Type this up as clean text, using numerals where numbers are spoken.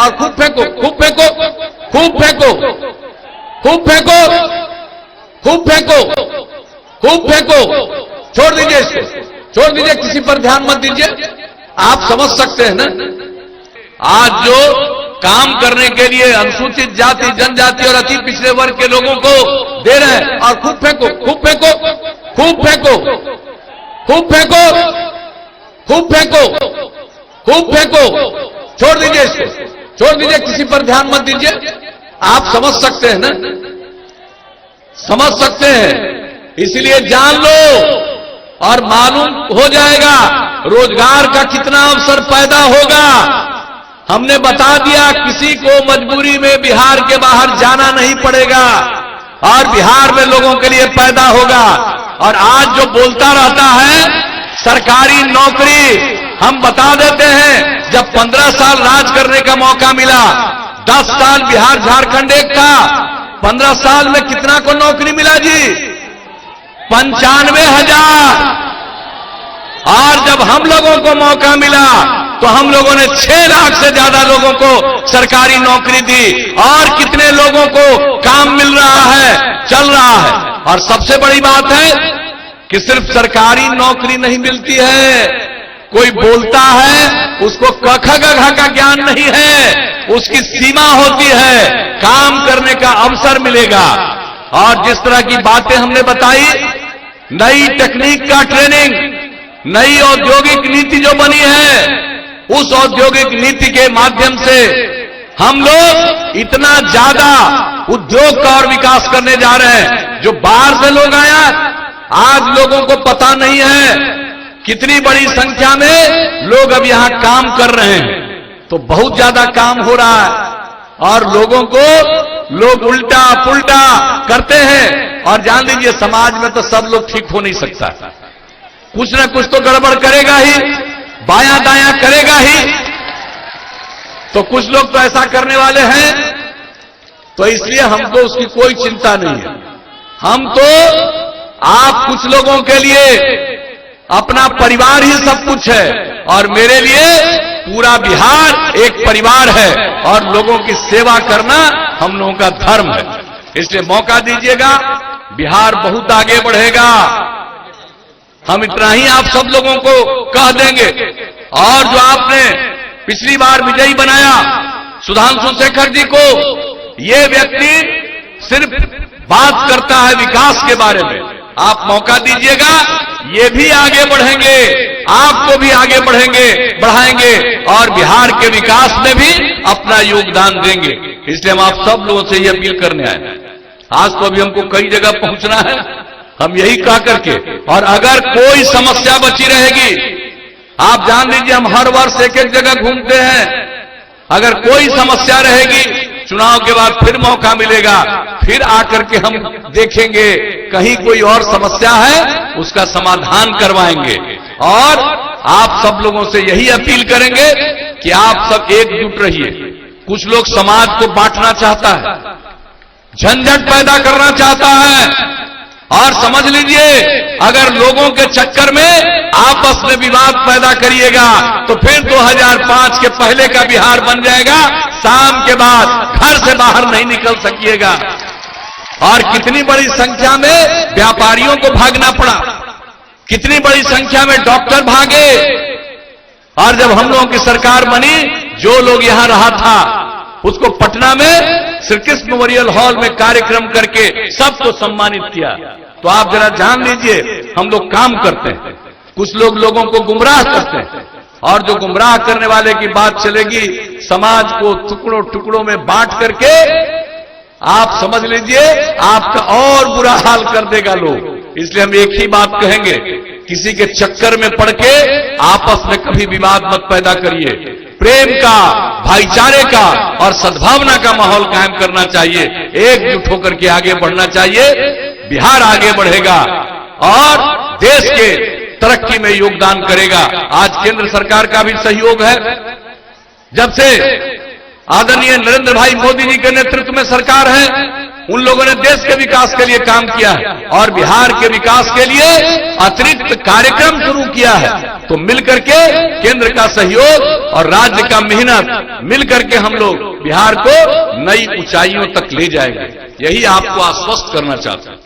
और खूब फेंको, खूब फेंको, खूब फेंको, खूब फेंको, खूब फेंको, खूब फेंको। छोड़ दीजिए इसको, छोड़ दीजिए, किसी पर ध्यान मत दीजिए। आप समझ सकते हैं ना, आज जो काम करने के लिए अनुसूचित जाति, जनजाति और अति पिछड़े वर्ग के लोगों को दे रहे हैं, और खूब फेंको, खूब फेंको, खूब फेंको, खूब फेंको, खूब फेंको, खूब फेंको। छोड़ दीजिए इसको, छोड़ दीजिए, किसी पर ध्यान मत दीजिए। आप समझ सकते हैं ना, समझ सकते हैं, इसलिए जान लो और मालूम हो जाएगा रोजगार का कितना अवसर पैदा होगा। हमने बता दिया, किसी को मजबूरी में बिहार के बाहर जाना नहीं पड़ेगा और बिहार में लोगों के लिए पैदा होगा। और आज जो बोलता रहता है सरकारी नौकरी, हम बता देते हैं, जब 15 साल राज करने का मौका मिला, 10 साल बिहार झारखंड एक था, 15 साल में कितना को नौकरी मिला जी? 95,000। और जब हम लोगों को मौका मिला तो हम लोगों ने 6 लाख से ज्यादा लोगों को सरकारी नौकरी दी। और कितने लोगों को काम मिल रहा है, चल रहा है। और सबसे बड़ी बात है कि सिर्फ सरकारी नौकरी नहीं मिलती है, कोई बोलता है उसको क ख ग घ का ज्ञान नहीं है, उसकी सीमा होती है, काम करने का अवसर मिलेगा। और जिस तरह की बातें हमने बताई, नई टेक्निक का ट्रेनिंग, नई औद्योगिक नीति जो बनी है, उस औद्योगिक नीति के माध्यम से हम लोग इतना ज्यादा उद्योग का और विकास करने जा रहे हैं। जो बाहर से लोग आया, आज लोगों को पता नहीं है कितनी बड़ी संख्या में लोग अब यहां काम कर रहे हैं। तो बहुत ज्यादा काम हो रहा है और लोगों को लोग उल्टा पुल्टा करते हैं। और जान लीजिए, समाज में तो सब लोग ठीक हो नहीं सकता, कुछ ना कुछ तो गड़बड़ करेगा ही, बायां दायां करेगा ही। तो कुछ लोग तो ऐसा करने वाले हैं, तो इसलिए हमको उसकी कोई चिंता नहीं है। हम तो आप कुछ लोगों के लिए अपना परिवार ही सब कुछ है, और मेरे लिए पूरा बिहार एक परिवार है, और लोगों की सेवा करना हम लोगों का धर्म है। इसलिए मौका दीजिएगा, बिहार बहुत आगे बढ़ेगा। हम इतना ही आप सब लोगों को कह देंगे। और जो आपने पिछली बार विजयी बनाया सुधांशु शेखर जी को, ये व्यक्ति सिर्फ बात करता है विकास के बारे में। आप मौका दीजिएगा, ये भी आगे बढ़ेंगे, आपको भी आगे बढ़ाएंगे और बिहार के विकास में भी अपना योगदान देंगे। इसलिए हम आप सब लोगों से ये अपील करने आए। आज तो अभी हमको कई जगह पहुंचना है, हम यही कह करके, और अगर कोई समस्या बची रहेगी, आप जान लीजिए हम हर वर्ष एक एक जगह घूमते हैं, अगर कोई समस्या रहेगी, चुनाव के बाद फिर मौका मिलेगा, फिर आकर के हम देखेंगे कहीं कोई और समस्या है, उसका समाधान करवाएंगे। और आप सब लोगों से यही अपील करेंगे कि आप सब एकजुट रहिए। कुछ लोग समाज को बांटना चाहता है, झंझट पैदा करना चाहता है, और समझ लीजिए अगर लोगों के चक्कर में आपस में विवाद पैदा करिएगा तो फिर 2005 के पहले का बिहार बन जाएगा। शाम के बाद घर से बाहर नहीं निकल सकिएगा। और कितनी बड़ी संख्या में व्यापारियों को भागना पड़ा, कितनी बड़ी संख्या में डॉक्टर भागे। और जब हम लोगों की सरकार बनी, जो लोग यहां रहा था उसको पटना में श्री कृष्ण मेमोरियल हॉल में कार्यक्रम करके सबको सम्मानित किया। तो आप जरा जान लीजिए, हम लोग काम करते हैं, कुछ लोग लोगों को गुमराह करते हैं, और जो गुमराह करने वाले की बात चलेगी, समाज को टुकड़ों टुकड़ों में बांट करके, आप समझ लीजिए आपका और बुरा हाल कर देगा लोग। इसलिए हम एक ही बात कहेंगे, किसी के चक्कर में पड़ के आपस में कभी विवाद मत पैदा करिए। प्रेम का, भाईचारे का और सद्भावना का माहौल कायम करना चाहिए, एकजुट होकर के आगे बढ़ना चाहिए। बिहार आगे बढ़ेगा और देश के तरक्की में योगदान करेगा। आज केंद्र सरकार का भी सहयोग है। जब से आदरणीय नरेंद्र भाई मोदी जी के नेतृत्व में सरकार है, उन लोगों ने देश के विकास के लिए काम किया है और बिहार के विकास के लिए अतिरिक्त कार्यक्रम शुरू किया है। तो मिलकर के केंद्र का सहयोग और राज्य का मेहनत मिलकर के हम लोग बिहार को नई ऊंचाइयों तक ले जाएंगे, यही आपको आश्वस्त करना चाहते हैं।